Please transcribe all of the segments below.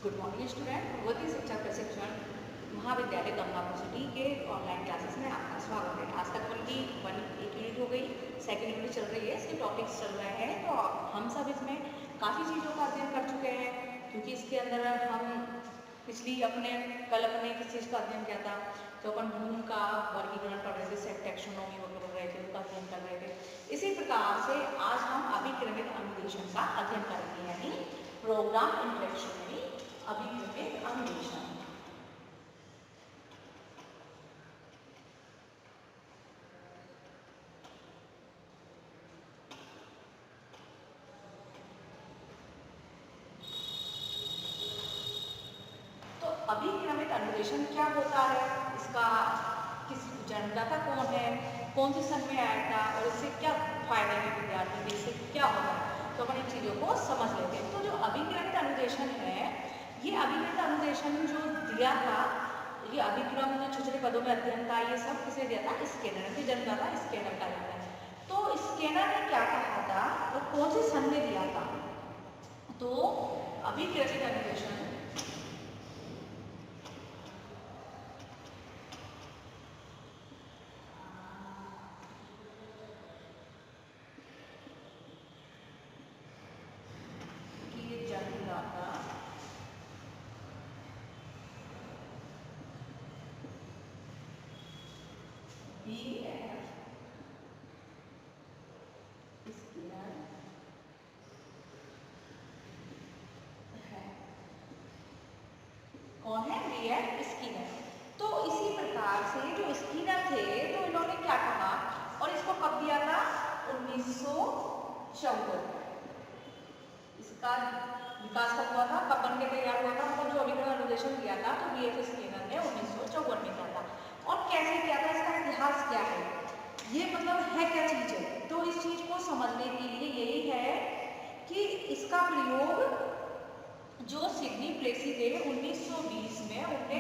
Good morning student. Bhagwati शिक्षा प्रशिक्षण महाविद्यालय गंगापुर सिटी के ऑनलाइन क्लासेस में आपका स्वागत है। आज तक की एक यूनिट हो गई, सेकंड यूनिट चल रही है, इसके टॉपिक्स चल रहे हैं। तो हम सब इसमें काफ़ी चीज़ों का अध्ययन कर चुके हैं, क्योंकि इसके अंदर हम कल अपने किस चीज़ का अध्ययन किया था, जो अपन भूमि का वर्गीकरण पढ़ रहे थे, सेट टैक्सोनॉमी वगैरह पढ़ रहे थे, उसका अध्ययन कर रहे थे। इसी प्रकार से आज हम अभिक्रमिक अनुदेशन का अध्ययन करेंगे, यानी प्रोग्राम इंटरेक्शन में अभिक्रमिक अनुदेशन। तो अभिक्रमिक अनुदेशन क्या होता है, इसका किस जन्मदाता कौन है, कौन से सन में आया था और इससे क्या फायदे हैं विद्यार्थी के, इससे क्या होगा, तो अपन इन चीज़ों को समझ लेते हैं। तो जो अभिक्रमिक अनुदेशन है, ये अभिक्रमिक अनुदेशन जो दिया था, ये अभिक्रम छोटे छोटे पदों में अध्ययन था, ये सब किसे दिया था, स्केनर के जन्मदाता स्केनर का दिया था। तो स्केनर ने क्या कहा था और कौन से सन में दिया था, तो अभिक्रमिक अनुदेशन कौन है, B.F. स्किनर। तो इसी प्रकार से जो स्किनर थे, तो इन्होंने क्या कहा और इसको कब दिया था, 1954। इसका विकास कब हुआ था, कब बन के तैयार हुआ था, मतलब जो अभिक्रम अनुदेशन दिया था तो B.F. स्किनर ने 1954 में किया था। और कैसे किया था, इसका इतिहास क्या है, ये मतलब है क्या चीज है। तो इस चीज को समझने के लिए यही है कि इसका प्रयोग जो सिडनी प्लेसी थे 1920 में, उन्होंने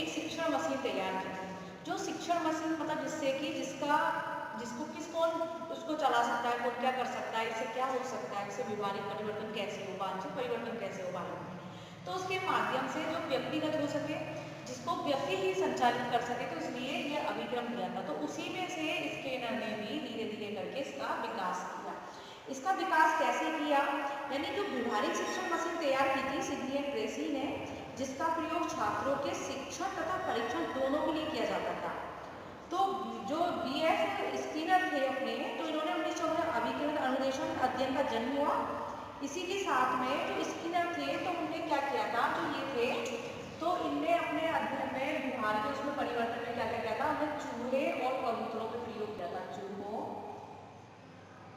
एक शिक्षण मशीन तैयार की थी। जो शिक्षण मशीन मतलब जिसको कौन उसको चला सकता है, कौन क्या कर सकता है, इससे क्या हो सकता है, इससे व्यवहारिक परिवर्तन कैसे हो, वांछित परिवर्तन कैसे हो भारत में, तो उसके माध्यम से जो व्यक्तिगत हो सके, जिसको व्यक्ति ही संचालित कर सके, तो इसलिए यह अभिक्रम दिया था। तो उसी में से स्केनर ने भी धीरे धीरे करके इसका विकास किया। इसका विकास कैसे किया, यानी जो व्यवहारिक शिक्षण मशीन तैयार की थी सिडनी एंड प्लेसी ने, जिसका प्रयोग छात्रों के शिक्षण तथा परीक्षण दोनों के लिए किया जाता था। तो जो B.F. स्किनर थे अपने, तो इन्होंने 1954 अभिक्रमिक अनुदेशन अध्ययन का जन्म हुआ। इसी के साथ में जो स्किनर थे, तो उन्होंने क्या किया था, जो ये थे, तो इनने अपने अध्ययन में व्यवहार के उसमें परिवर्तन में क्या क्या किया था, उन्होंने चूहे और कबूतरों पर प्रयोग किया था, चूहों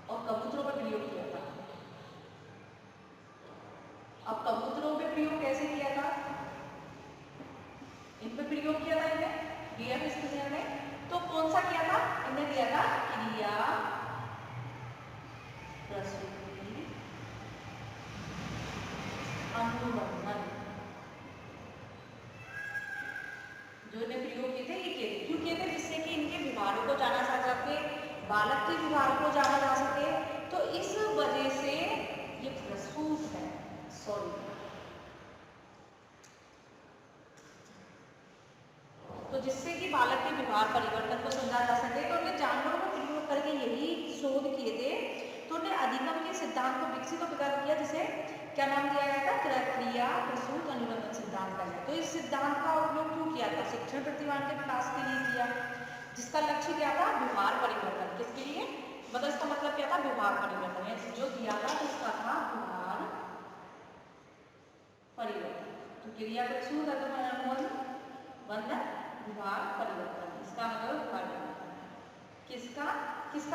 और कबूतरों पर प्रयोग किया था। अब कबूतरों पे प्रयोग कैसे किया था, इन पे प्रयोग किया था इन्हें B.F. स्किनर ने। तो कौन सा किया था, इन्हें दिया था क्रिया प्रसूति अनुबंधन। जो इन्हें प्रयोग किए थे, ये किए थे, क्यों किए थे, जिससे कि इनके व्यवहारों को जाना जा सके, बालक के व्यवहार को जाना जा सके। तो इस वजह से ये प्रसूत है, सॉरी, तो जिससे कि बालक के व्यवहार परिवर्तन को समझा जा सके, तो उन्हें जानवरों को प्रयोग करके यही शोध किए थे। तो उन्हें अधिगम के सिद्धांत को विकसित और विकास किया, जिसे क्या नाम दिया गया था, क्रिया प्रसूत अनुबंधन सिद्धांत का है। तो इस सिद्धांत का उपयोग क्यों किया था, शिक्षण प्रतिमान के विकास के लिए किया, जिसका लक्ष्य क्या था, व्यवहार परिवर्तन। किसके लिए, मतलब इसका मतलब क्या था, व्यवहार परिवर्तन जो दिया था, तो इसका था व्यवहार परिवर्तन। तो क्रिया प्रसूत अनुबंधन व्यवहार परिवर्तन, इसका मतलब व्यवहार परिवर्तन किसका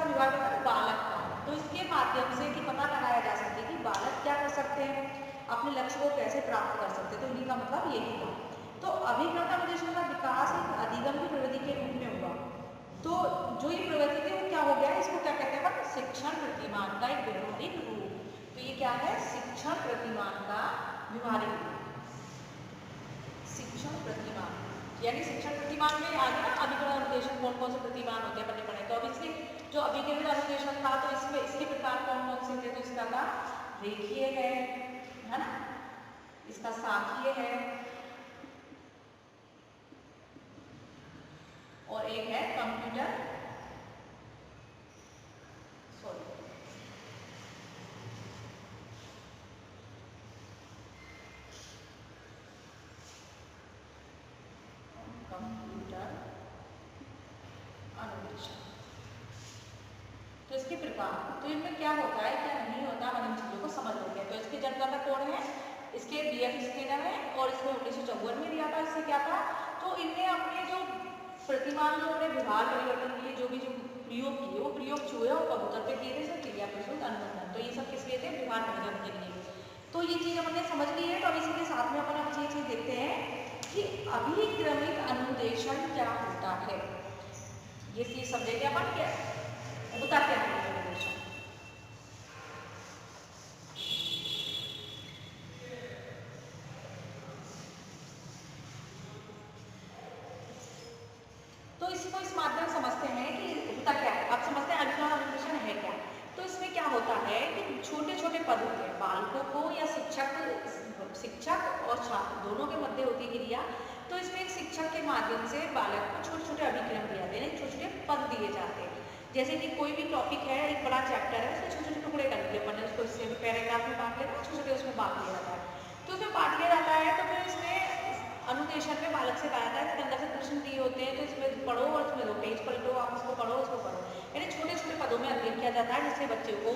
व्यवहार परिवर्तन, बालक का। तो इसके माध्यम से कि पता लगाया जा सके कि बालक क्या कर सकते हैं, अपने लक्ष्य को कैसे प्राप्त कर सकते हैं, तो इन्हीं का मतलब यही था। तो अभिक्रम अनुदेशन का विकास एक अधिगम की प्रवृत्ति के रूप में हुआ। तो जो ये प्रवृत्ति थी वो क्या हो गया, इसको क्या कहते हैं, शिक्षण प्रतिमान का एक व्यवहारिक रूप। तो ये क्या है, शिक्षण प्रतिमान का व्यवहारिक रूप, शिक्षण प्रतिमान, यानी शिक्षण प्रतिमान में आ गया ना अभिक्रम अनुदेशन, कौन कौन से प्रतिमान होते हैं अपने पढ़े। तो अब इसके जो अभिक्रम अनुदेशन था, तो इसमें इसके प्रकार कौन कौन से थे, तो इसका था रेखीय है ना, इसका साखीय है और एक है कंप्यूटर अनुदेशन। तो इसके प्रकार, तो इनमें क्या होता है क्या नहीं होता, हम इन चीजों को समझ लेते हैं। तो इसके जनकर्ता कौन है, इसके बीएफ स्किनर है और इसमें 1954 में दिया था। इससे क्या था, तो इनने अपने जो प्रतिमान जो अपने व्यवहार परिवर्तन के लिए जो प्रयोग किए, वो प्रयोग चूहे और कबूतर पे किए थे, सब क्रिया प्रसूत अनुबंधन। तो ये सब किस लिए थे, व्यवहार परिवर्तन के लिए। तो ये चीज अपने समझ ली है। तो अब इसी के साथ में अपन अब ये चीज देखते हैं कि अभिक्रमिक अनुदेशन क्या होता है। ये चीज समझेंगे अपन, क्या होता क्या है अनुदेशन। तो इसको इस माध्यम समझते हैं कि होता क्या है। आप समझते हैं अभिक्रमण अनुदेशन है क्या। तो इसमें क्या होता है कि छोटे छोटे पद होते हैं, बालकों को या शिक्षक और छात्र दोनों के मध्य होती है क्रिया। तो इसमें एक शिक्षक के माध्यम से बालक को छोटे छोटे अभिक्रम दिए जाते हैं, छोटे छोटे पद दिए जाते हैं। जैसे कि कोई भी टॉपिक है, एक बड़ा चैप्टर है, उसके छोटे छोटे टुकड़े कर दिए अपन ने, उसको इससे भी पैराग्राफ में बांट लेना, छोटे छोटे उसमें बांट लिया जाता है। तो उसमें बांट लिया जाता है। तो फिर इसमें अनुदेशन में बालक से कहा जाता है कि अंदर से प्रश्न दिए होते हैं, तो इसमें पढ़ो और इसमें दो पेज पलटो, आप उसको पढ़ो, उसको पढ़ो। यानी छोटे छोटे पदों में अध्ययन किया जाता है, जिससे बच्चे को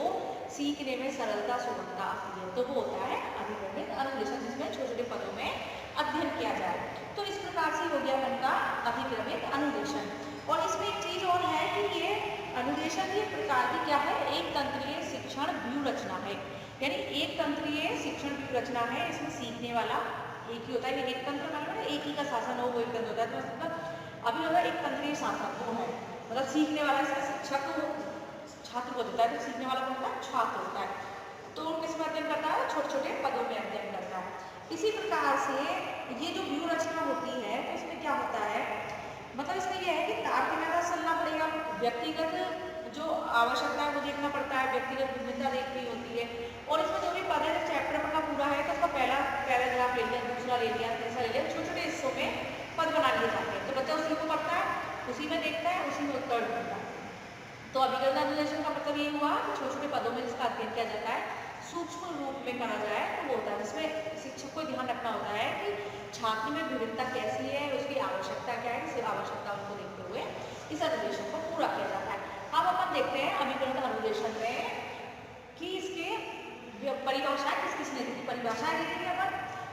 सीखने में सरलता सुगमता आती है। तो वो होता है अभिक्रमिक अनुदेशन, जिसमें छोटे छोटे पदों में अध्ययन किया जाए। तो इस प्रकार से हो गया उनका अभिक्रमिक अनुदेशन। और इसमें एक चीज और है कि ये अनुदेशन ये प्रकार की क्या है, एक तंत्रीय शिक्षण व्यूह रचना है। यानी एक तंत्रीय शिक्षण व्यूह रचना है। इसमें सीखने वाला एक ही होता है, एक तंत्र मतलब एक ही का शासन हो, वो एक तंत्र होता है। तो मतलब अभी होगा एक तंत्रीय शासन वो है, मतलब सीखने वाला इसका शिक्षक छात्र को देता है, तो सीखने वाला कौन होता है, छात्र होता है। तो किसमें अध्ययन करता है, छोटे छोटे पदों में अध्ययन करता है। इसी प्रकार से ये जो व्यूह रचना होती है, तो इसमें क्या होता है, मतलब इसमें यह है कि तारतम्यता चलना पड़ेगा, व्यक्तिगत जो आवश्यकता है वो देखना पड़ता है, व्यक्तिगत विभिन्नता देखनी होती है। और इसमें जो भी पद है, चैप्टर अपना पूरा है, तो उसका पहला पैराग्राफ ले लिया, दूसरा ले लिया, तीसरा ले लिया, छोटे छोटे हिस्सों में पद बना लिए जाते हैं। तो बच्चा उसी को पढ़ता है, उसी में देखता है, उसी में उत्तर ढूंढता है। तो अभिक्रमिक अनुदेशन का मतलब ये हुआ कि छोटे छोटे पदों में जिसका अध्ययन किया जाता है, सूक्ष्म रूप में कहा जाए तो वो होता है, जिसमें शिक्षक को ध्यान रखना होता है कि छात्र में विविधता कैसी है, उसकी आवश्यकता क्या है, इस आवश्यकता को देखते हुए इस अनुदेशन को पूरा किया जाता है। अब अपन देखते हैं अभिक्रमिक अनुदेशन में कि इसके परिभाषाएं किस किसने दी, परिभाषाएं दी थी अपन।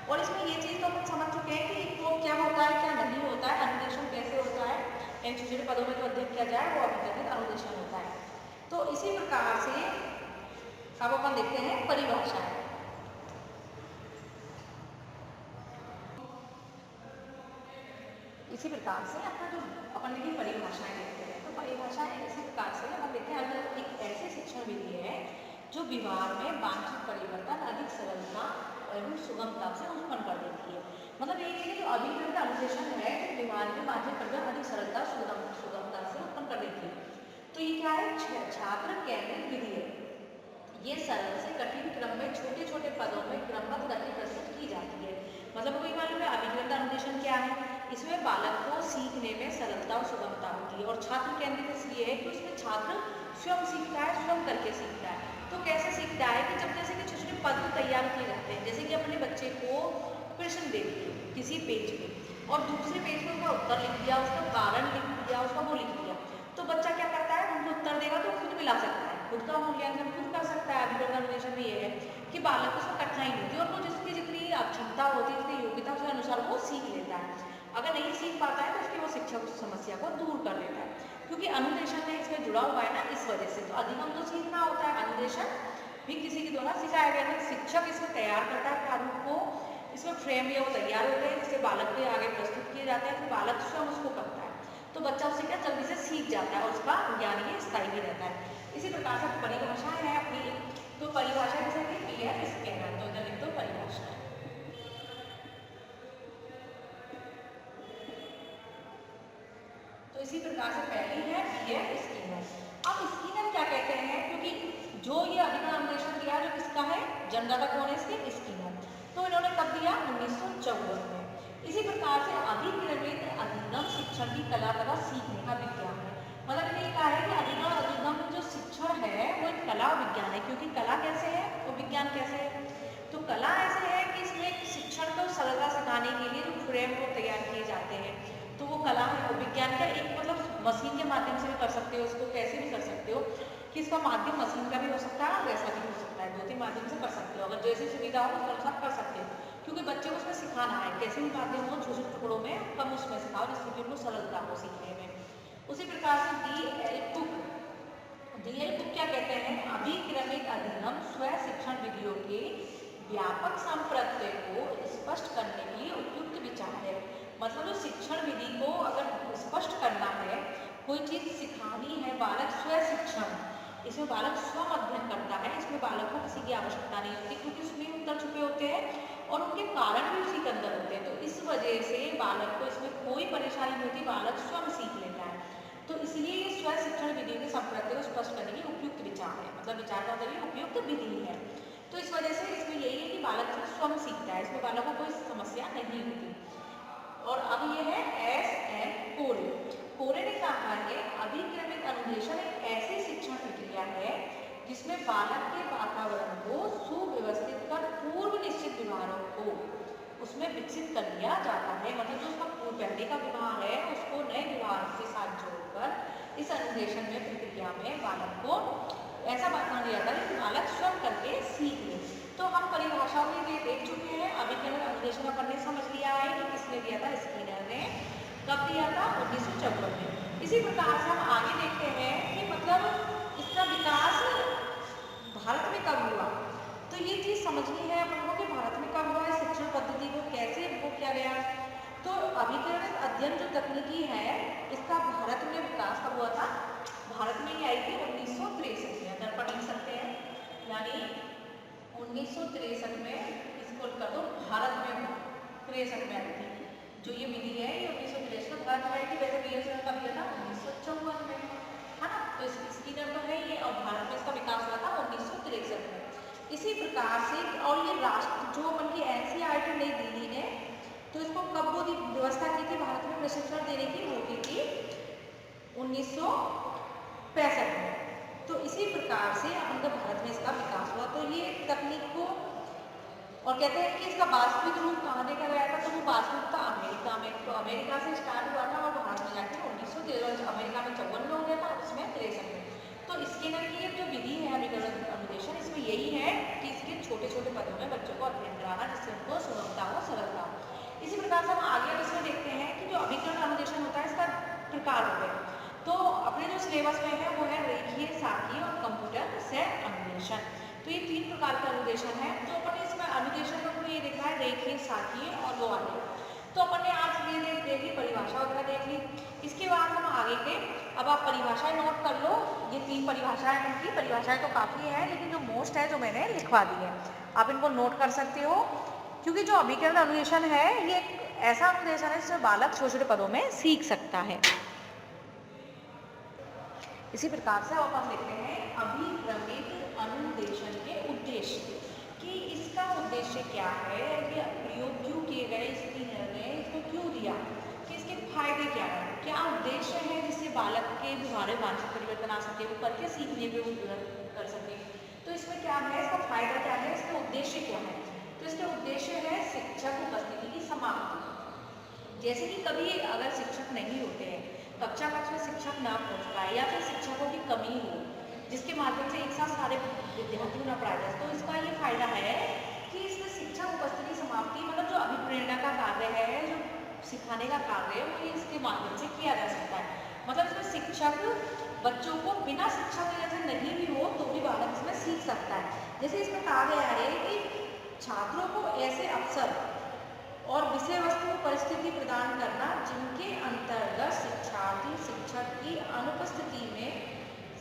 और इसमें ये चीज तो अपन समझ चुके हैं कि वो क्या होता है, क्या नहीं होता है, अनुदेशन कैसे होता है, इन छोटे छोटे पदों में जो अध्ययन किया जाए वो अभिक्रमिक अनुदेशन होता है। तो इसी प्रकार से अब अपन देखते हैं परिभाषाएं। इसी प्रकार से अपना जो अपन देखिए परिभाषाएं देखते हैं, तो परिभाषाएं इसी प्रकार से अपन देखते हैं, अगर एक ऐसी शिक्षण विधि है जो व्यवहार में वांछित परिवर्तन अधिक सरलता एवं सुगमता से उत्पन्न कर देती है। मतलब ये है कि जो अभिक्रमिक अनुदेशन है, जो व्यवहार में वांछित परिवर्तन अधिक सरलता सुगमता से उत्पन्न कर देती है। तो ये क्या है, छात्र केंद्रित विधि है। ये सरल से कठिन क्रम में छोटे छोटे पदों में क्रमबद्ध गति प्रस्तुत की जाती है। मतलब वही मालूम है अभिक्रमिक अनुदेशन क्या है, इसमें बालक को सीखने में सरलता और सुगमता होती है। और छात्र केंद्रित इसलिए है कि उसमें छात्र स्वयं सीखता है, स्वयं करके सीखता है। तो कैसे सीखता है कि जब जैसे कि छोटे छोटे पद तैयार किए जाते हैं, जैसे कि अपने बच्चे को प्रश्न दे दिए किसी पेज पे और दूसरे पेज पे उसका उत्तर लिख दिया, उसका कारण लिख दिया, उसका वो लिख दिया, तो बच्चा क्या करता है, उनको उत्तर देगा तो खुद मिला सकता है, खुद का मूल्यांकन खुद कर सकता है। अभिक्रमिक अनुदेशन में ये है कि बालक को उसमें कठिनाई नहीं होती और वो जिसकी जितनी क्षमता होती है, जितनी योग्यता के अनुसार वो सीख लेता है। अगर नहीं सीख पाता है तो उसकी वो शिक्षक उस समस्या को दूर कर लेता है, क्योंकि अनुदेशन में इसमें जुड़ा हुआ है ना, इस वजह से। तो अधिगम तो सीखना होता है, अनुदेशन भी किसी के द्वारा सिखाया गया है। शिक्षक इसमें तैयार करता है प्रारूप को, इसमें फ्रेम या वो तैयार होते हैं, जिससे बालक के आगे प्रस्तुत किए जाते हैं, फिर बालक स्वयं उसको करता है। तो बच्चा उससे क्या जल्दी से सीख जाता है और उसका ज्ञान ये स्थायी भी रहता है। इसी प्रकार से परिभाषाएं है अपनी, तो परिभाषा जैसे कि बीएफ स्किनर, तो इधर लिख दो परिभाषा। तो इसी प्रकार से पहली है बीएफ स्किनर। अब स्किनर क्या कहते हैं, क्योंकि जो ये अभिक्रमिक अनुदेशन दिया जो किसका है, जन्मदाता कौन है इसके, स्किनर। तो इन्होंने कब दिया? 1954 में। इसी प्रकार से अभिक्रमित अधिगम शिक्षण की कला तथा सीखने का विज्ञान है। मतलब इन्हें कहा है कि अधिगम अधिगम जो शिक्षण है वो एक कला विज्ञान है, क्योंकि कला कैसे है और विज्ञान कैसे है? तो कला ऐसे है कि इसमें शिक्षण को सरलता सिखाने के लिए जो फ्रेमवर्क तैयार किए जाते हैं तो वो कला है। और विज्ञान का एक मतलब मशीन के माध्यम से भी कर सकते हो, उसको कैसे भी कर सकते हो कि इसका माध्यम मशीन का भी हो सकता है और वैसा भी हो सकता है, दो तीन माध्यम से कर सकते हो, अगर जैसी सुविधा हो उसके अनुसार कर सकते हो, क्योंकि बच्चे को उसमें सिखाना है कैसे भी माध्यम हो, छोटे छोटे टुकड़ों में कम उसमें सिखाओ जिससे कि उनको सरलता हो सीखने में। उसी प्रकार से DL बुक, DL बुक क्या कहते हैं? अभिक्रमित अधिगम स्व शिक्षण विधियों के व्यापक संप्रत्यय को स्पष्ट करने के लिए उपयुक्त विचार है। मतलब जो शिक्षण विधि को अगर स्पष्ट करना है, कोई चीज सिखानी है, बालक स्व शिक्षण, इसमें बालक स्व अध्ययन करता है, इसमें बालक को किसी की आवश्यकता नहीं होती क्योंकि उसमें उत्तर छुपे होते हैं और उनके कारण भी उसी के अंदर होते हैं। तो इस वजह से बालक को इसमें कोई परेशानी नहीं होती, बालक स्वयं सीख लेता है। तो इसलिए ये स्व शिक्षण विधि के संप्रत्यय को स्पष्ट करने की उपयुक्त विचार है, मतलब विचार का मतलब उपयुक्त विधि है। तो इस वजह से इसमें यही है कि बालक स्वयं सीखता है, इसमें बालक को कोई समस्या नहीं होती। और अब ये है SM कोरे। कोरे ने कहा है अभिक्रमित अनुदेशन एक ऐसी शिक्षण प्रक्रिया है जिसमें बालक के वातावरण को सुव्यवस्थित कर पूर्व निश्चित व्यवहारों को उसमें विकसित कर दिया जाता है। मतलब जो उसका पहले का व्यवहार है उसको नए व्यवहार के साथ जोड़कर इस अनुदेशन में प्रक्रिया में बालक को ऐसा बना दिया जाता है कि बालक स्वयं करके सीख ले। तो हम परिभाषाओं में ये देख चुके हैं, अभिक्रमित अनुदेशन अपन ने समझ लिया है कि किसने दिया था, स्किनर ने। कब दिया था? 1954 में। इसी प्रकार से हम आगे देखते हैं कि मतलब इसका विकास भारत में कब हुआ, तो ये चीज समझनी है अपन को कि भारत में कब हुआ है, शिक्षण पद्धति को कैसे वो किया गया। तो अभिक्रमित अध्ययन जो तकनीकी है इसका भारत में विकास कब हुआ था? भारत में ही आई थी 1963 में, अगर अपन लिख सकते हैं, यानी 1963 में, इसको कर दो भारत में 63 में आई थी। जो ये विधि है ये 1963 में भारत में आई थी। वैसे BSN का दिया था 1954 में, है ना। तो इसकी तो है ये, और भारत में इसका विकास हुआ था 1963 में। इसी प्रकार से, और ये राष्ट्र जो अपन की NCERT नई दिल्ली ने, तो इसको कब वो व्यवस्था की थी भारत में प्रशिक्षण देने की, वो की थी 1965 में। तो इसी प्रकार से अपन का भारत में इसका विकास हुआ। तो ये तकनीक को, और कहते हैं कि इसका वास्तविक रूप कहाँ देखा गया था, तो वो वास्तविक था अमेरिका में। तो अमेरिका से स्टार्ट हुआ था और भारत में जाकर 1953, अमेरिका में 54 में हो गया था, उसमें 63 में। तो स्किनर की जो विधि है अभिक्रमित अनुदेशन, इसमें यही है कि इसके छोटे छोटे पदों में बच्चों को अध्ययन कराना जिससे उनको सुगमता हो, सरलता हो। इसी प्रकार से हम आगे इसमें देखते हैं कि जो अभिक्रमित अनुदेशन होता है इसका प्रकार होते हैं। तो अपने जो सिलेबस में है वो है रेखीय, शाखीय और कंप्यूटर से अनुदेशन। तो ये 3 प्रकार का अनुदेशन है। तो अपन ने इसमें अनुदेशन में ये देखा है रेखीय, शाखीय और वो वाले। तो अपन ने आज ये देख ली, परिभाषा वगैरह देख ली। इसके बाद हम आगे के, अब आप परिभाषाएं नोट कर लो। ये 3 परिभाषाएं, उनकी परिभाषाएं तो काफ़ी है लेकिन जो मोस्ट है जो मैंने लिखवा दी है, आप इनको नोट कर सकते हो। क्योंकि जो अभिक्रमित अनुदेशन है ये एक ऐसा अनुदेशन है जिसमें बालक छोटे छोटे पदों में सीख सकता है। इसी प्रकार से अब हम देखते हैं अभिक्रमित अनुदेशन के उद्देश्य, कि इसका उद्देश्य क्या है, कि प्रयोग क्यों किए गए, स्किनर ने इसको क्यों दिया, कि इसके फायदे क्या है, क्या उद्देश्य है जिससे बालक के व्यवहार में मानसिक परिवर्तन आ सके, वो करके सीखने पे वो कर सके। तो इसमें क्या है, इसका फायदा क्या है, इसका उद्देश्य क्या है। तो इसका उद्देश्य है शिक्षक उपस्थिति की समाप्ति। जैसे कि कभी अगर शिक्षक नहीं होते हैं, कक्षा कक्ष में शिक्षक ना पहुंच पाए या फिर शिक्षकों की कमी हो जिसके माध्यम से एक साथ सारे विद्यार्थियों ना पढ़ाया जाए, तो इसका ये फायदा है कि इसमें शिक्षक उपस्थिति समाप्ति, मतलब जो अभिप्रेरणा का कार्य है, जो सिखाने का कार्य है, वो इसके माध्यम से किया जा सकता है। मतलब इसमें शिक्षक बच्चों को बिना शिक्षा के जैसे नहीं भी हो तो भी बालक इसमें सीख सकता है। जैसे इसमें कहा गया है कि छात्रों को ऐसे अवसर और विषय वस्तु परिस्थिति प्रदान करना जिनके अंतर्गत शिक्षार्थी शिक्षक की अनुपस्थिति में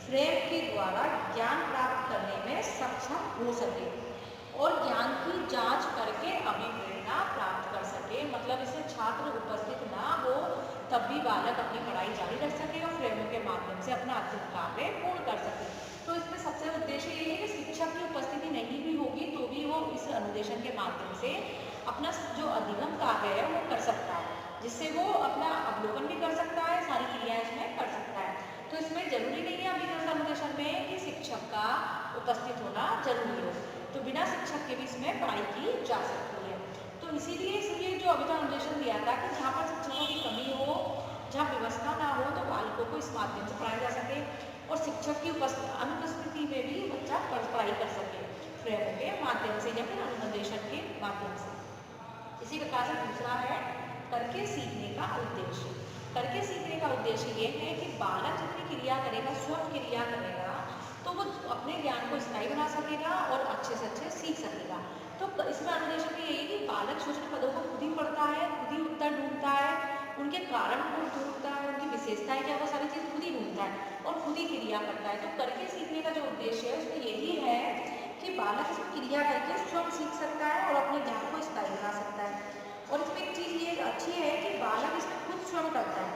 फ्रेम के द्वारा ज्ञान प्राप्त करने में सक्षम हो सके और ज्ञान की जांच करके अभिप्रेरणा प्राप्त कर सके। मतलब इससे छात्र उपस्थित ना हो तब भी बालक अपनी पढ़ाई जारी रख सके और फ्रेमों के माध्यम से अपना अध्ययन कार्य पूर्ण कर सके। तो इसमें सबसे उद्देश्य ये है कि शिक्षक की उपस्थिति नहीं भी होगी तो भी वो इस अनुदेशन के माध्यम से अपना जो अधिगम कार्य है वो कर सकता है, जिससे वो अपना अवलोकन भी कर सकता है, सारी क्रियाएं इसमें कर सकता है। तो इसमें जरूरी नहीं है अभिकरण अनुदेशन में कि शिक्षक का उपस्थित होना जरूरी हो, तो बिना शिक्षक के भी इसमें पढ़ाई की जा सकती है। तो इसीलिए इसलिए जो अभिकरण अनुदेशन दिया था कि जहाँ पर शिक्षकों की कमी हो, जहाँ व्यवस्था ना हो, तो बालकों को इस माध्यम से पढ़ाया जा सके और शिक्षक की अनुपस्थिति में भी बच्चा पढ़ाई कर सके प्रयोगों के माध्यम से या फिर अनुदेशन के माध्यम से। इसी प्रकार से दूसरा है करके सीखने का उद्देश्य। करके सीखने का उद्देश्य ये है कि बालक जितनी क्रिया करेगा, स्वयं क्रिया करेगा, तो वो अपने ज्ञान को स्थायी बना सकेगा और अच्छे से अच्छे सीख सकेगा। तो इसमें अनुदेशन यही है कि बालक छोटे पदों को खुद ही पढ़ता है, खुद ही उत्तर ढूंढता है, उनके कारण को ढूंढता है, उनकी विशेषताएं क्या, वो सारी चीज खुद ही ढूंढता है और खुद ही क्रिया करता है। तो करके सीखने का जो उद्देश्य है उसमें यही है कि बालक इसमें क्रिया करके स्वयं सीख सकता है और अपने ज्ञान को स्थायी बना सकता है। और इसमें एक चीज ये अच्छी है कि बालक इसमें खुद स्वयं करता है,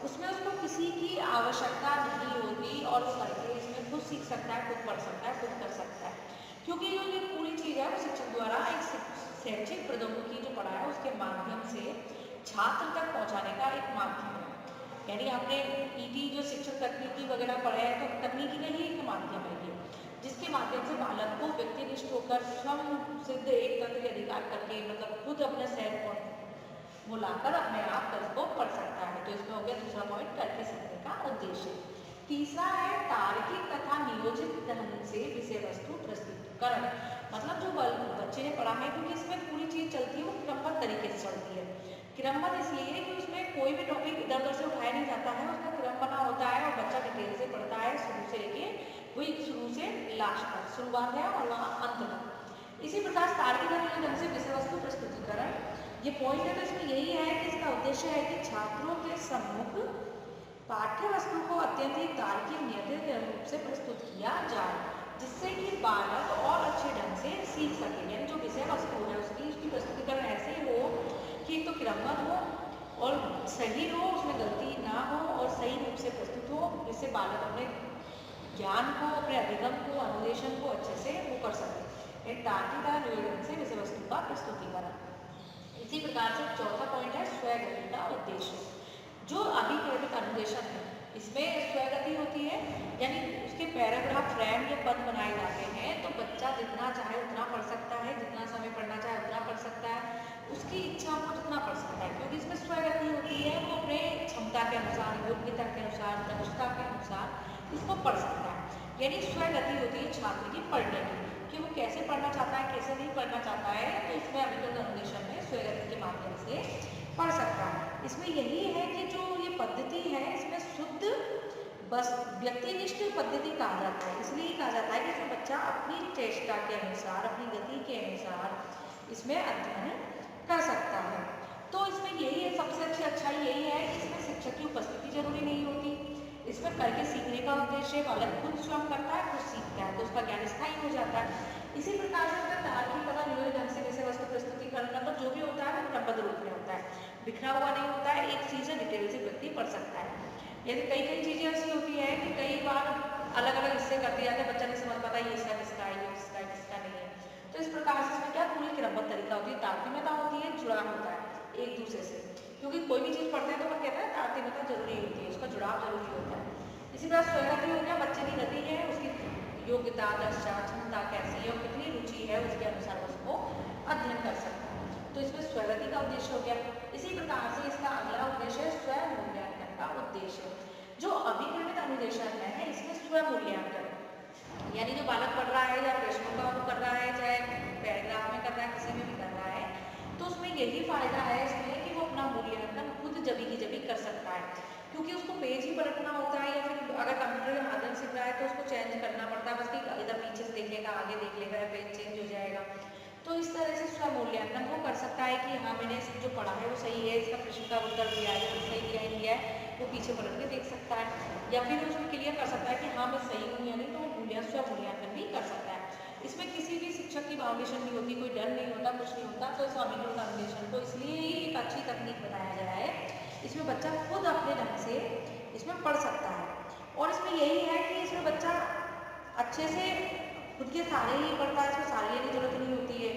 उसमें उसको किसी की आवश्यकता नहीं होती और वो करके इसमें खुद सीख सकता है, खुद पढ़ सकता है, खुद कर सकता है। क्योंकि ये पूरी चीज है वो शिक्षक द्वारा एक शैक्षिक प्रौद्योगिकी जो पढ़ा है उसके माध्यम से छात्र तक पहुंचाने का एक माध्यम है। यानी आपने ईटी जो शिक्षण तकनीकी वगैरह पढ़ा है, तो तकनीकी का ही एक माध्यम है ये, जिसके माध्यम से बालक को व्यक्तिनिष्ठ होकर स्वयं सिद्ध एक तंत्र अधिकार करके मतलब खुद अपने सेल्फ वो लाकर अपने आप तक को पढ़ सकता है। तो इसमें हो गया दूसरा पॉइंट करके सीखने का उद्देश्य। तीसरा है तार्किक तथा नियोजित ढंग से विषय वस्तु प्रस्तुतीकरण। मतलब जो बच्चे ने पढ़ा है, क्योंकि इसमें पूरी चीज चलती है वो क्रमबद्ध तरीके से चलती है। क्रमबद्ध इसलिए कि उसमें कोई भी टॉपिक इधर उधर से उठाया नहीं जाता है, उसका क्रम बना होता है और बच्चा डिटेल से पढ़ता है शुरू से लेके वही शुरू से लास्ट तक, शुरुआत है और वहाँ अंत तक। इसी प्रकार तार्किक ढंग से विषय वस्तु प्रस्तुतीकरण ये पॉइंट है। तो इसमें यही है कि इसका उद्देश्य है कि छात्रों के सम्मुख पाठ्य वस्तु को अत्यंत ही तार्किक नियंत्रित रूप से प्रस्तुत किया जाए, जिससे कि बालक और अच्छे ढंग से सीख सके। यानी जो विषय वस्तु है उसकी प्रस्तुतीकरण ऐसे हो कि एक तो क्रमबद्ध हो और सही हो, उसमें गलती ना हो और सही रूप से प्रस्तुत हो, जिससे बालक अपने ज्ञान को, अपने अधिगम को, अनुदेशन को अच्छे से वो कर सके। एक तार्किक नियोजन से विषय वस्तु का प्रस्तुतीकरण। इसी प्रकार से चौथा पॉइंट है स्वयगति का उद्देश्य। जो अभिप्रेरित अनुदेशन है इसमें स्वयगति होती है, यानी उसके पैराग्राफ, फ्रेम या पद बनाए जाते हैं, तो बच्चा जितना चाहे उतना पढ़ सकता है, जितना समय पढ़ना चाहे उतना पढ़ सकता है, उसकी इच्छा को जितना पढ़ सकता है, क्योंकि इसमें स्वयगति होती है। वो अपने क्षमता के अनुसार, योग्यता के अनुसार, दक्षता के अनुसार इसको पढ़ सकता है। यानी स्वयगति होती है छात्र की पढ़ने की, कि वो कैसे पढ़ना चाहता है, कैसे नहीं पढ़ना चाहता है, तो इसमें अभिकरण अनुदेशन में स्वयगति के माध्यम से पढ़ सकता है। इसमें यही है कि जो ये पद्धति है इसमें शुद्ध बस व्यक्तिनिष्ठ पद्धति कहा जाता है। इसलिए कहा जाता है कि इसमें बच्चा अपनी चेष्टा के अनुसार, अपनी गति के अनुसार इसमें अध्ययन कर सकता है। तो इसमें यही है, सबसे अच्छी अच्छाई यही है कि इसमें शिक्षक की उपस्थिति जरूरी नहीं होती। इसमें करके सीखने का उद्देश्य बालक खुद स्वयं करता है, खुद सीखता है, तो उसका ज्ञान स्थायी हो जाता है। इसी प्रकार से उसका तार्किक तथा नियोजित ढंग से विषय वस्तु प्रस्तुतीकरण मतलब जो भी होता है वो क्रमबद्ध रूप में होता है, बिखरा हुआ नहीं होता है, एक चीज डिटेल से व्यक्ति पढ़ सकता है। यदि कई चीजें ऐसी होती है कि कई बार अलग अलग हिस्से कर दिया जाता है, बच्चा नहीं समझ पाता ये इसका किसका है, ये किसका है, किसका नहीं है। तो इस प्रकार से इसमें क्या पूरी क्रमबद्ध तरीका होती है, तारतम्यता होती है, जुड़ाव होता है एक दूसरे से, क्योंकि कोई भी चीज पढ़ते हैं तो अपन कहते हैं तारतम्यता जरूरी होती है, उसका जुड़ाव जरूरी होता है। इसी प्रकार स्वयगति हो गया, बच्चे की गति है, उसकी योग्यता, दक्षता, क्षमता कैसी है और कितनी रुचि है, उसके अनुसार उसको अध्ययन कर सकता है। तो इसमें स्वयगति का उद्देश्य हो गया। इसी प्रकार से इसका अगला उद्देश्य है स्वयं मूल्यांकन का उद्देश्य। जो अभिप्रेरित अनुदेशन है इसमें स्वयं मूल्यांकन, यानी जो बालक पढ़ रहा है या प्रश्नों का वो कर रहा है, चाहे पैराग्राफ में कर रहा है, किसी में भी कर रहा है, तो उसमें यही फायदा है इसमें कि वो अपना मूल्यांकन खुद जभी की जभी कर सकता है, क्योंकि उसको पेज ही पलटना होता है, या फिर अगर कंप्यूटर के माध्यम से रहा है तो उसको चेंज करना पड़ता है, बस कि इधर पीछे से देख लेगा, आगे देख लेगा, पेज चेंज हो जाएगा। तो इस तरह से स्वयं मूल्यांकन वो कर सकता है कि हाँ मैंने जो पढ़ा है वो सही है, इसका प्रश्न का उत्तर दिया है, सही दिया है, दिया है, वो पीछे पलट के देख सकता है, या फिर उसमें क्लियर कर सकता है कि हाँ मैं सही हूँ या नहीं, तो वो स्वयं मूल्यांकन भी कर सकता है। इसमें किसी भी शिक्षक की बाउंडेशन नहीं होती, कोई डर नहीं होता, कुछ नहीं होता। तो इस अभिकरण अनुदेशन को इसलिए ही एक अच्छी तकनीक बनाया गया है, इसमें बच्चा खुद अपने ढंग से इसमें पढ़ सकता है। और इसमें यही है कि इसमें बच्चा अच्छे से खुद के सारे ही पढ़ता है, इसमें सारी की जरूरत नहीं होती है।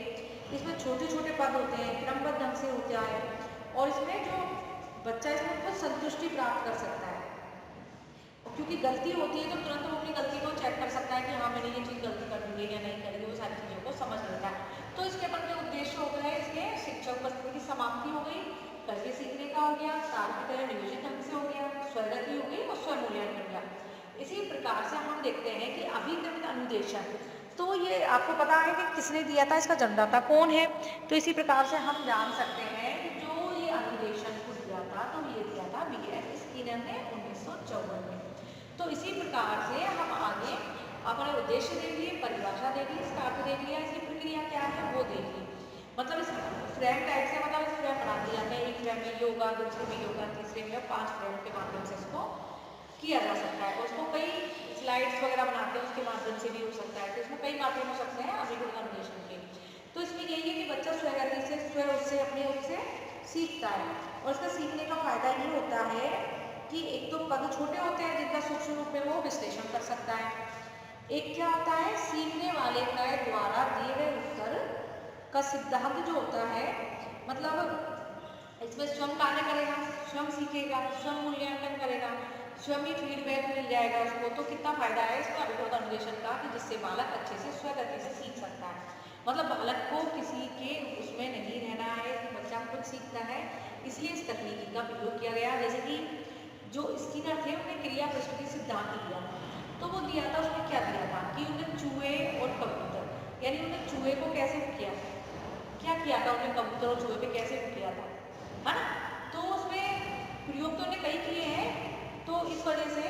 इसमें छोटे छोटे पद होते हैं, क्रमबद्ध ढंग से होता है, और इसमें जो बच्चा इसमें खुद संतुष्टि प्राप्त कर सकता है। क्योंकि गलती होती है तो तुरंत वो अपनी गलती को चेक कर सकता है कि हाँ मैंने ये चीज़ गलती कर दी है या नहीं करी है, वो सारी चीज़ों को समझ लेता है। तो इसके अपन के उद्देश्य हो गए, इसके शिक्षा उपस्थिति की समाप्ति हो गई, करके सीखने का हो गया, तार्किक तरह नियोजित ढंग से हो गया, स्वगति हो गई और स्व मूल्यांकन हो गया। इसी प्रकार से हम देखते हैं कि अभिक्रमित अनुदेशन, तो ये आपको पता है कि किसने दिया था, इसका जन्मदाता कौन है। तो इसी प्रकार से हम जान सकते हैं कि जो ये अनुदेशन को दिया था तो ये दिया था BF स्किनर ने 1954 में। तो इसी प्रकार से हम आगे अपने उद्देश्य देख लिए, परिभाषा देख ली, इसका अर्थ देख लिया, इसकी प्रक्रिया क्या है वो देख ली। मतलब इस फ्रेम टाइप से मतलब इस फ्रेम बना दिया है, एक फ्रेम में योगा, दूसरे में योगा, तीसरे में 5 फ्रेम के माध्यम से इसको किया जा सकता है। और उसको कई स्लाइड्स वगैरह बनाते हैं उसके माध्यम से भी हो सकता है। तो इसमें कई माध्यम हो सकते हैं अभिक्रमित अनुदेशन के। तो इसमें यही है कि बच्चा स्वगति से स्वयं उससे अपने उससे सीखता है, और उसका सीखने का फायदा ये होता है कि एक तो पद छोटे होते हैं जिनका सूक्ष्म रूप में वो विश्लेषण कर सकता है। एक क्या होता है, सीखने वाले के द्वारा दिए गए उत्तर का सिद्धांत जो होता है, मतलब इसमें स्वयं कार्य करेगा, स्वयं सीखेगा, स्वयं मूल्यांकन करेगा, स्वयं ही फीडबैक मिल जाएगा उसको। तो कितना फायदा है इसको अभिक्रमित अनुदेशन का कि जिससे बालक अच्छे से स्वगति से सीख सकता है। मतलब बालक को किसी के उसमें नहीं रहना है, बच्चा खुद सीखता है, इसलिए इस तकनीकी का प्रयोग किया गया। जैसे कि जो स्किनर थे उन्हें क्रिया प्रस्तुति सिद्धांत दिया, तो वो दिया था, उसमें क्या दिया था कि उन्हें चूहे और कबूतर, यानी उन्हें चूहे को कैसे किया, क्या किया था उन्हें कबूतर और चूहे पे कैसे किया था, है ना। तो उसमें प्रयोग तो उन्हें कई किए हैं, तो इस वजह से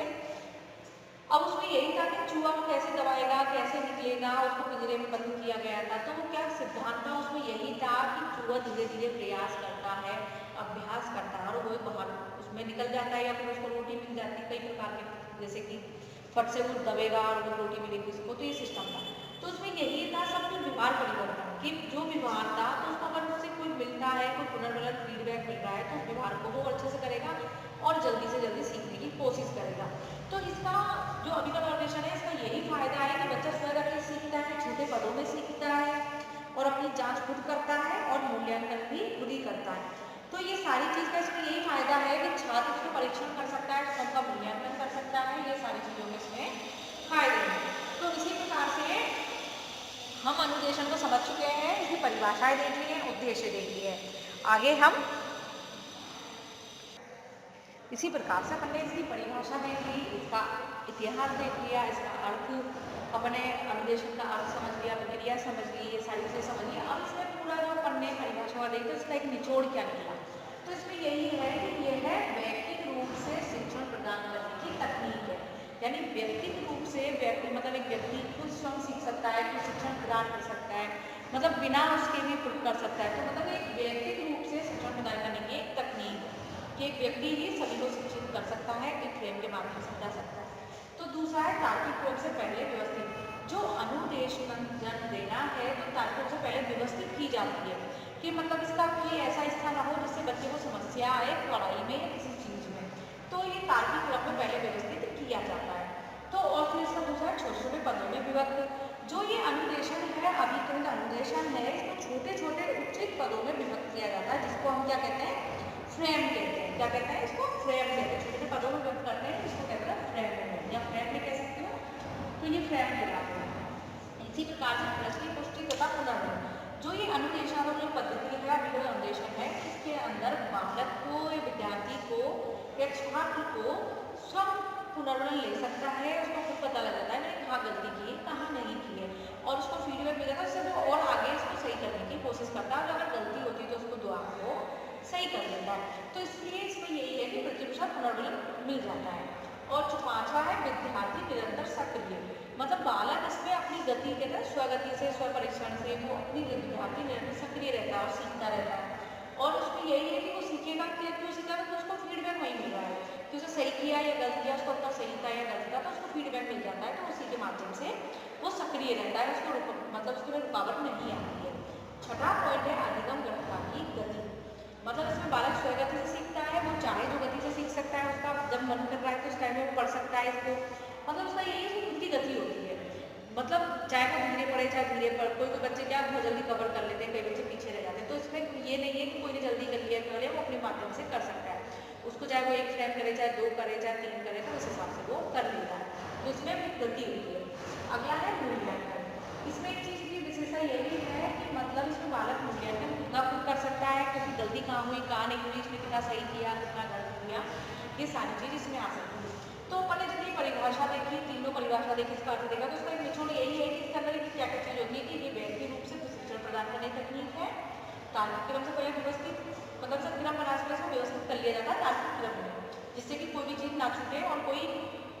अब उसमें यही था कि चूहा को कैसे दबाएगा, कैसे निकलेगा, उसको पिंजरे में बंद किया गया था। तो वो क्या सिद्धांत था उसमें यही था कि चूहा धीरे धीरे प्रयास करता है, अभ्यास करता है, और वो बाहर उसमें निकल जाता है, या फिर उसको रोटी मिल जाती है कई प्रकार के, जैसे कि फट से वो दबेगा और वो रोटी मिलेगी उसको। तो ये सिस्टम था। तो उसमें यही था सब कुछ व्यवहार परिवर्तन, कि जो व्यवहार था तो उसको अगर उससे कोई मिलता है, कोई पुनर्वलन फीडबैक मिल रहा है, तो उस व्यवहार को वो अच्छे से करेगा और जल्दी से जल्दी सीखने की कोशिश करेगा। तो इसका जो अभिक्रमित अनुदेशन है, इसका यही फायदा है कि बच्चा स्वगति सीखता है, छोटे पदों में सीखता है, और अपनी जांच खुद करता है, और मूल्यांकन भी खुद ही करता है। तो ये सारी चीज़ का इसमें यही फायदा है कि छात्र इसमें परीक्षण कर सकता है, स्वयं का मूल्यांकन कर सकता है, ये सारी चीज़ों के इसमें फायदे हैं। तो इसी प्रकार से हम अनुदेशन को समझ चुके हैं, इसकी परिभाषाएं देख ली है, उद्देश्य देख लिए है। आगे हम इसी प्रकार से अपने इसकी परिभाषा देख ली, इसका इतिहास देख लिया, इसका अर्थ, अपने अनुदेशन का अर्थ समझ लिया, प्रक्रिया समझ ली, ये सारी चीज़ें समझ ली। अब इसमें पूरा जो पढ़ने परिभाषा देख तो इसका एक निचोड़ क्या निकला, तो इसमें यही है कि यह है व्यक्तिगत रूप से शिक्षण प्रदान करने की तकनीक है। यानी व्यक्तिगत रूप से व्यक्ति, मतलब एक व्यक्ति खुद स्वयं सीख सकता है, खुद शिक्षण प्रदान कर सकता है, मतलब बिना उसके भी खुद कर सकता है। तो मतलब एक व्यक्तिगत रूप से शिक्षण प्रदान करने की एक तकनीक कि एक व्यक्ति ही सभी को शिक्षित कर सकता है, एक फ्रेम के माध्यम से समझा सकता है। तो दूसरा है तार्किक रूप से पहले व्यवस्थित, जो अनुदेशन देना है तो तार्किक रूप से पहले व्यवस्थित की जाती है, कि मतलब इसका कोई ऐसा हिस्सा ना हो जिससे बच्चे को समस्या आए पढ़ाई में या किसी चीज़ में। तो ये तार्किक क्रम में पहले व्यवस्थित किया जाता है। तो और फिर इसका दूसरा छोटे छोटे पदों में विभक्त, जो ये अनुदेशन है, अभिक्रमित अनुदेशन है, इसको छोटे छोटे उचित पदों में विभक्त किया जाता है, जिसको हम क्या कहते हैं, फ्रेम कहते हैं। क्या कहते हैं इसको, फ्रेम कहते हैं। छोटे पदों में व्यक्त करते हैं, इसको कहते हैं फ्रेम में, या फ्रेम में कह सकते हो, तो ये फ्रेम कहलाता है। इसी प्रकार से प्रश्न पुष्टि तथा पुनर्वलन, जो ये अनुदेशात्मक पद्धति है, अभिक्रमित अनुदेशन है, इसके अंदर बालक को या विद्यार्थी को या छात्र को स्वयं पुनर्वलन ले सकता है, उसको खुद पता लग जाता है मैंने कहाँ गलती की है, कहाँ नहीं की है, और उसको फीडबैक मिल जाता है, उससे वो और आगे इसको सही करने की कोशिश करता है, और अगर गलती होती है तो उसको दोबारा वो सही कर लेता है। तो इसलिए इसमें यही है कि प्रतिभाषा पुनर्वलन मिल जाता है। और जो पांचवा है विद्यार्थी निरंतर सक्रिय, मतलब बालक इसमें अपनी गति के अंदर स्वगति से, स्व परीक्षण से वो अपनी विद्यार्थी निरंतर सक्रिय रहता है और सीखता रहता है। और उसमें यही है कि वो सीखेगा कि क्यों सीखा, तो उसको फीडबैक वही मिल रहा है कि उसे सही किया या गलत किया, उसको अपना सही था या गलत था, तो उसको फीडबैक मिल जाता है, तो उसी के माध्यम से वो सक्रिय रहता है, उसको मतलब उसके रुकावट नहीं आती है। छठा पॉइंट है अधिगम गणिका की गति, मतलब इसमें बालक स्वगति से सीखता है, वो चाहे जो गति से सीख सकता है, उसका जब मन कर रहा है तो उस टाइम में वो पढ़ सकता है इसको, मतलब उसका यही खुद की गति होती है। मतलब चाहे वो धीरे पढ़े चाहे धीरे पढ़े, कोई कोई बच्चे क्या बहुत जल्दी कवर कर लेते हैं, कई बच्चे पीछे रह जाते हैं। तो इसमें ये नहीं है कि कोई ने जल्दी कर लिया करे, वो अपने माध्यम से कर सकता है। उसको चाहे वो 1 फ्रेम करे, चाहे 2 करे, चाहे 3 करे, तो उस हिसाब से वो कर लेता है। तो इसमें भी गलती होती है। अगला है मूल्यांकन। इसमें एक चीज़ की विशेषता ये भी है कि मतलब इसमें बालक मूल्यांकन खुद का खुद कर सकता है कि गलती कहाँ हुई कहाँ नहीं हुई, इसमें कितना सही किया कितना गलत किया, ये सारी चीज़ इसमें आ सकती है। तो अपन ने जितनी परिभाषा देखी, तीनों परिभाषा देखी, इस बात से देखा, तो उसका एक निचोड़ यही है कि इसके अंदर क्या क्या चीज़ होती है कि ये व्यक्ति रूप से प्रशिक्षण प्रदान करने की तकनीक है। तार्किक क्रम से पहले व्यवस्थित मतलब सब क्रम बना के इसको व्यवस्थित कर लिया जाता है तार्किक क्रम में, जिससे कि कोई भी चीज़ ना छूटे और कोई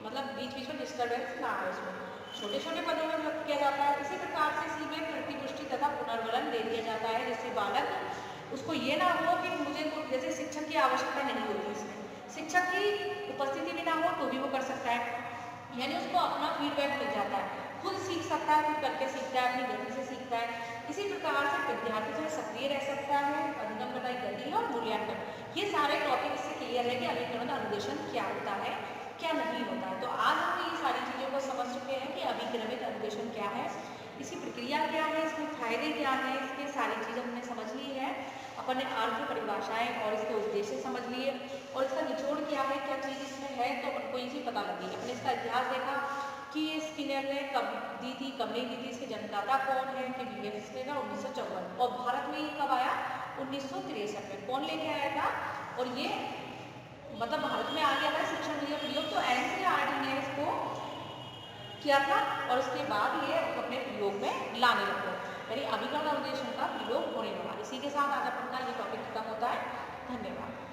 मतलब बीच बीच में डिस्टर्बेंस ना आए उसमें। छोटे छोटे पदों में व्यक्त किया जाता है। इसी प्रकार से सीधे प्रतिपुष्टि तथा पुनर्वलन दे दिया जाता है, जिससे बालक उसको ये ना हो कि मुझे तो जैसे शिक्षक की आवश्यकता नहीं होती, इसमें शिक्षक की उपस्थिति भी ना हो तो भी वो कर सकता है, यानी उसको अपना फीडबैक मिल जाता है, खुद सीख सकता है, खुद करके सीखता है, अपनी गति से सीखता है। इसी प्रकार से विद्यार्थी जो है सक्रिय रह सकता है। अधिगम घटाई गति और मूल्यांकन, ये सारे टॉपिक इससे क्लियर है कि अभिकरण अनुदेशन क्या होता है क्या नहीं होता है। तो आज हम ये सारी चीज़ों को समझ चुके हैं कि अभिक्रमित अनुदेशन क्या है, इसकी प्रक्रिया क्या है, इसके फायदे क्या है, इसके सारी चीज़ हमने समझ ली है। अपन ने अर्थ की परिभाषाएं और इसके उद्देश्य समझ लिए और इसका निचोड़ क्या है, क्या चीज़ इसमें है, तो अपन को इसी पता लगी। अपने इसका इतिहास देखा कि ये स्किनर ने कब दी थी कब नहीं दी थी, इसके जन्मदाता कौन है कि BF स्किनर 1954, और भारत में ये कब आया 1963 में, कौन लेके आया था, और ये मतलब भारत में आ गया था शिक्षण नीति प्रयोग, तो NCERT ने इसको किया था और उसके बाद ये अपने प्रयोग में लाने लगे, यानी अभिकरण अनुदेशन का प्रयोग होने लगा। इसी के साथ आज अपन का ये टॉपिक खत्म होता है। धन्यवाद।